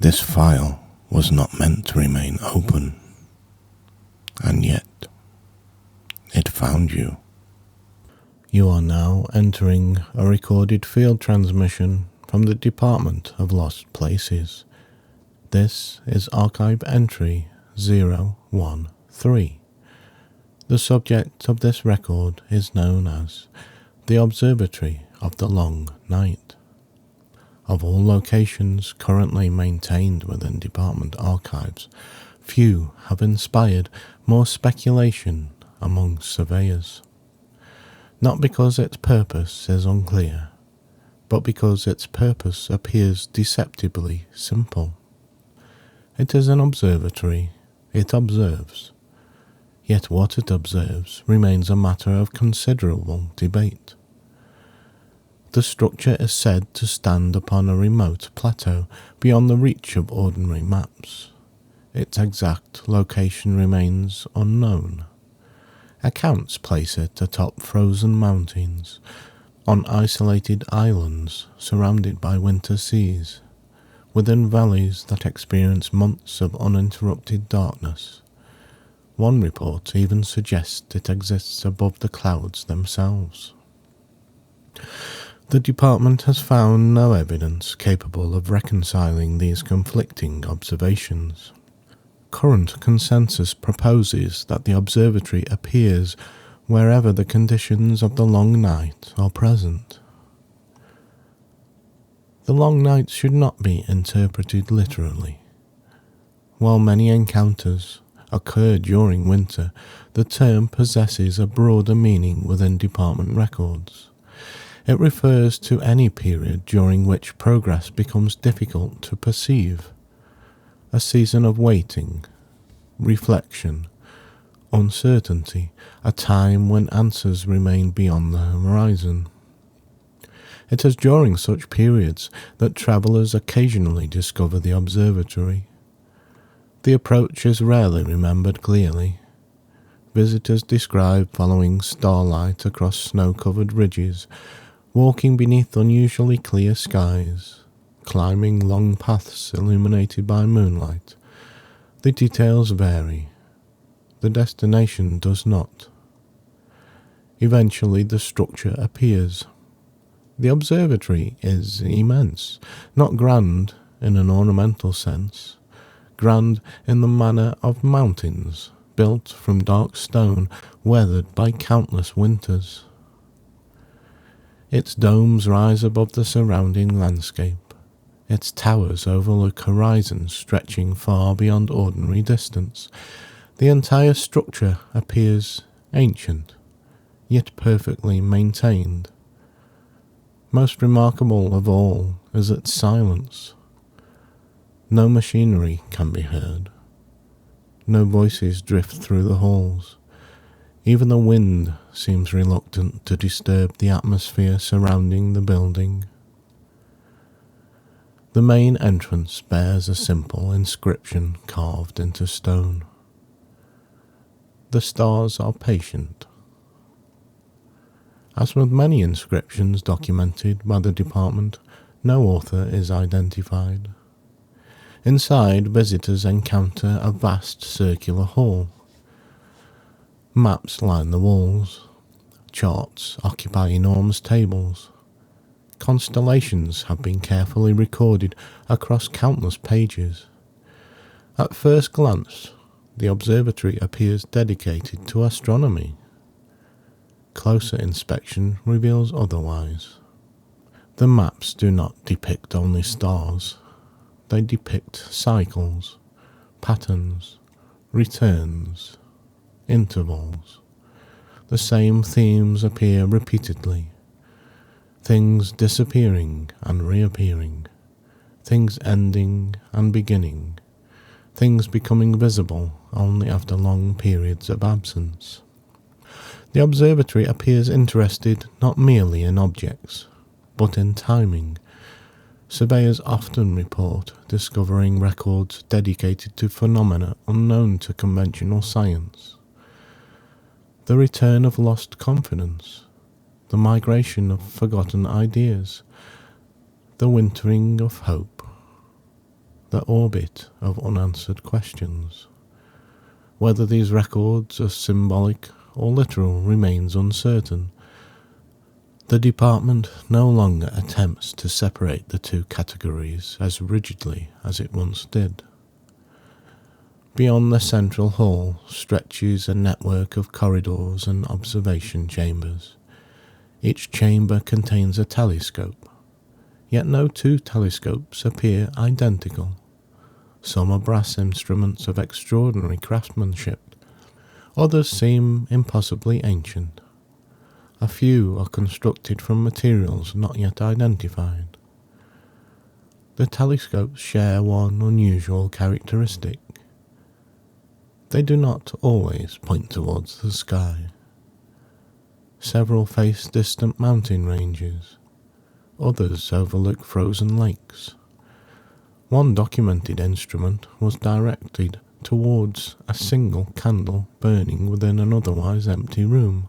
This file was not meant to remain open, and yet it found you. You are now entering a recorded field transmission from the Department of Lost Places. This is archive entry 013. The subject of this record is known as the Observatory of the Long Night. Of all locations currently maintained within department archives, few have inspired more speculation among surveyors. Not because its purpose is unclear, but because its purpose appears deceptively simple. It is an observatory, it observes. Yet what it observes remains a matter of considerable debate. The structure is said to stand upon a remote plateau beyond the reach of ordinary maps. Its exact location remains unknown. Accounts place it atop frozen mountains, on isolated islands surrounded by winter seas, within valleys that experience months of uninterrupted darkness. One report even suggests it exists above the clouds themselves. The department has found no evidence capable of reconciling these conflicting observations. Current consensus proposes that the observatory appears wherever the conditions of the long night are present. The long night should not be interpreted literally. While many encounters occur during winter, the term possesses a broader meaning within department records. It refers to any period during which progress becomes difficult to perceive. A season of waiting, reflection, uncertainty, a time when answers remain beyond the horizon. It is during such periods that travellers occasionally discover the observatory. The approach is rarely remembered clearly. Visitors describe following starlight across snow-covered ridges, walking beneath unusually clear skies, climbing long paths illuminated by moonlight. The details vary. The destination does not. Eventually the structure appears. The observatory is immense, not grand in an ornamental sense, grand in the manner of mountains, built from dark stone, weathered by countless winters. Its domes rise above the surrounding landscape. Its towers overlook horizons stretching far beyond ordinary distance. The entire structure appears ancient, yet perfectly maintained. Most remarkable of all is its silence. No machinery can be heard. No voices drift through the halls. Even the wind seems reluctant to disturb the atmosphere surrounding the building. The main entrance bears a simple inscription carved into stone. The stars are patient. As with many inscriptions documented by the department, no author is identified. Inside, visitors encounter a vast circular hall. Maps line the walls. Charts occupy enormous tables. Constellations have been carefully recorded across countless pages. At first glance, the observatory appears dedicated to astronomy. Closer inspection reveals otherwise. The maps do not depict only stars. They depict cycles, patterns, returns, intervals. The same themes appear repeatedly. Things disappearing and reappearing. Things ending and beginning. Things becoming visible only after long periods of absence. The observatory appears interested not merely in objects, but in timing. Surveyors often report discovering records dedicated to phenomena unknown to conventional science. The return of lost confidence, the migration of forgotten ideas, the wintering of hope. the orbit of unanswered questions. Whether these records are symbolic or literal remains uncertain. The department no longer attempts to separate the two categories as rigidly as it once did. Beyond the central hall stretches a network of corridors and observation chambers. Each chamber contains a telescope, yet no two telescopes appear identical. Some are brass instruments of extraordinary craftsmanship, others seem impossibly ancient. A few are constructed from materials not yet identified. The telescopes share one unusual characteristic. They do not always point towards the sky. Several face distant mountain ranges. Others overlook frozen lakes. One documented instrument was directed towards a single candle burning within an otherwise empty room.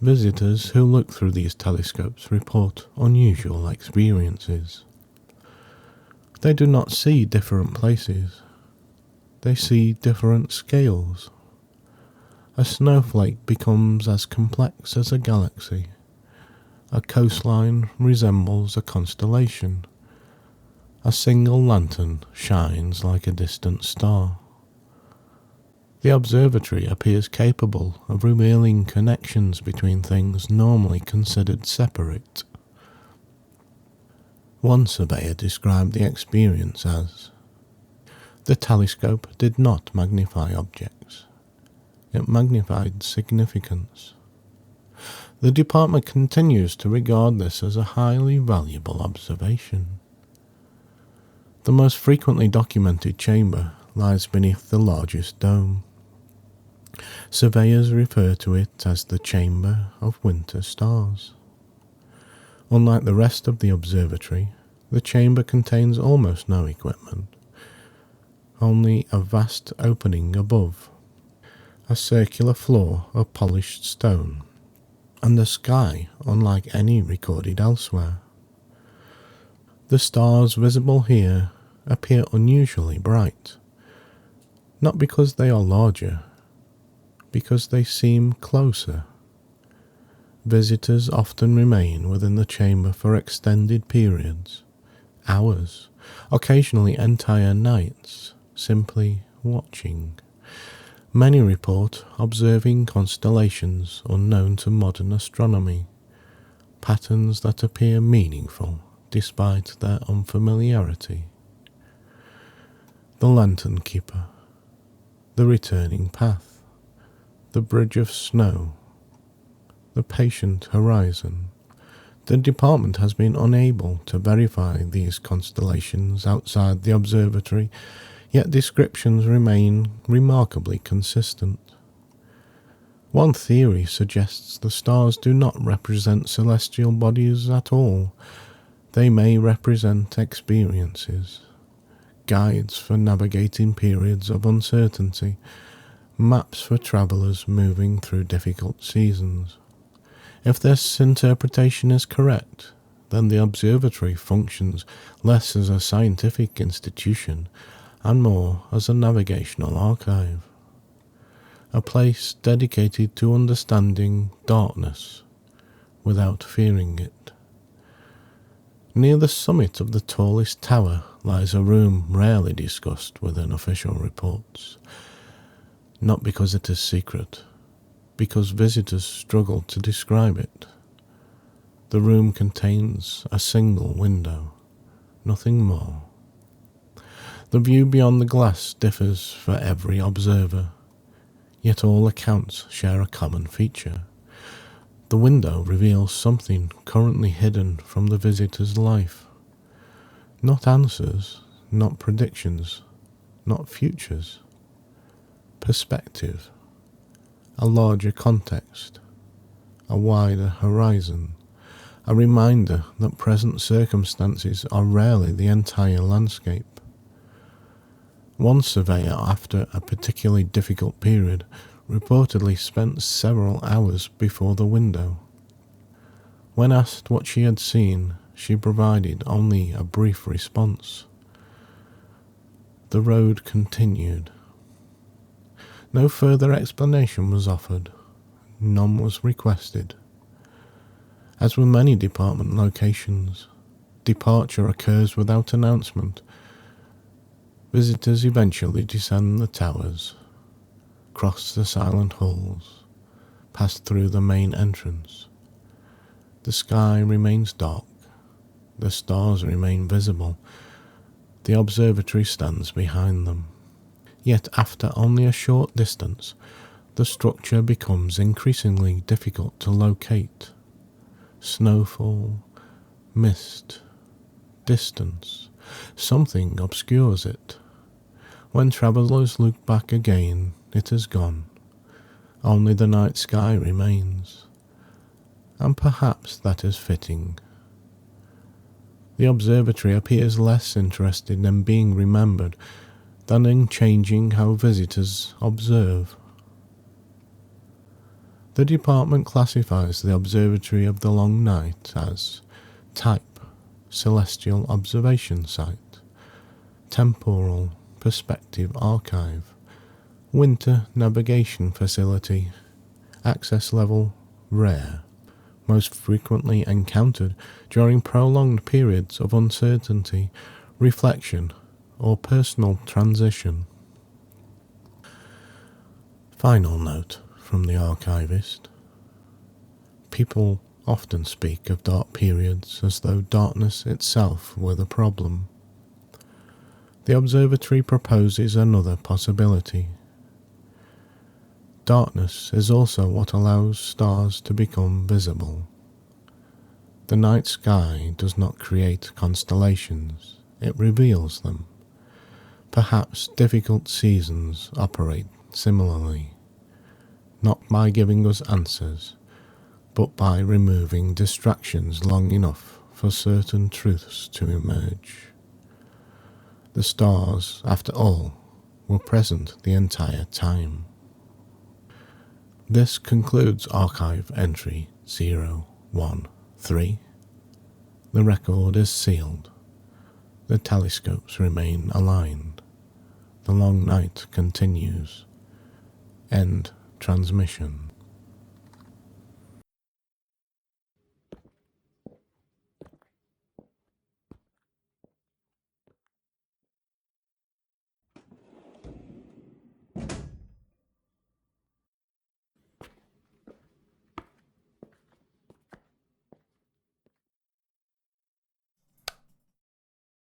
Visitors who look through these telescopes report unusual experiences. They do not see different places. They see different scales. A snowflake becomes as complex as a galaxy. A coastline resembles a constellation. A single lantern shines like a distant star. The observatory appears capable of revealing connections between things normally considered separate. One surveyor described the experience as, "The telescope did not magnify objects. It magnified significance." The department continues to regard this as a highly valuable observation. The most frequently documented chamber lies beneath the largest dome. Surveyors refer to it as the Chamber of Winter Stars. Unlike the rest of the observatory, the chamber contains almost no equipment, only a vast opening above, a circular floor of polished stone, and a sky unlike any recorded elsewhere. The stars visible here appear unusually bright, not because they are larger, because they seem closer. Visitors often remain within the chamber for extended periods, hours, occasionally entire nights, simply watching. Many report observing constellations unknown to modern astronomy, patterns that appear meaningful despite their unfamiliarity. The lantern keeper, the returning path, the bridge of snow, the patient horizon. The department has been unable to verify these constellations outside the observatory, yet descriptions remain remarkably consistent. One theory suggests the stars do not represent celestial bodies at all. They may represent experiences, guides for navigating periods of uncertainty, maps for travelers moving through difficult seasons. If this interpretation is correct, then the observatory functions less as a scientific institution and more as a navigational archive, a place dedicated to understanding darkness without fearing it. Near the summit of the tallest tower lies a room rarely discussed within official reports. Not because it is secret, because visitors struggle to describe it. The room contains a single window, nothing more. The view beyond the glass differs for every observer, yet all accounts share a common feature. The window reveals something currently hidden from the visitor's life. Not answers, not predictions, not futures. Perspective, a larger context, a wider horizon, a reminder that present circumstances are rarely the entire landscape. One surveyor, after a particularly difficult period, reportedly spent several hours before the window. When asked what she had seen, she provided only a brief response. the road continued. No further explanation was offered. None was requested. As with many department locations, departure occurs without announcement. Visitors eventually descend the towers, cross the silent halls, pass through the main entrance. The sky remains dark. The stars remain visible. The observatory stands behind them. Yet after only a short distance, the structure becomes increasingly difficult to locate. Snowfall, mist, distance, something obscures it. When travellers look back again, it is gone. Only the night sky remains. And perhaps that is fitting. The observatory appears less interested in being remembered than in changing how visitors observe. The department classifies the Observatory of the Long Night as Type Celestial Observation Site, Temporal Perspective Archive, Winter Navigation Facility, Access Level Rare, most frequently encountered during prolonged periods of uncertainty, reflection, or personal transition. Final note from the archivist. People often speak of dark periods as though darkness itself were the problem. The observatory proposes another possibility. Darkness is also what allows stars to become visible. The night sky does not create constellations, it reveals them. Perhaps difficult seasons operate similarly, not by giving us answers, but by removing distractions long enough for certain truths to emerge. The stars, after all, were present the entire time. This concludes archive entry 013. The record is sealed. The telescopes remain aligned. The long night continues. End transmission.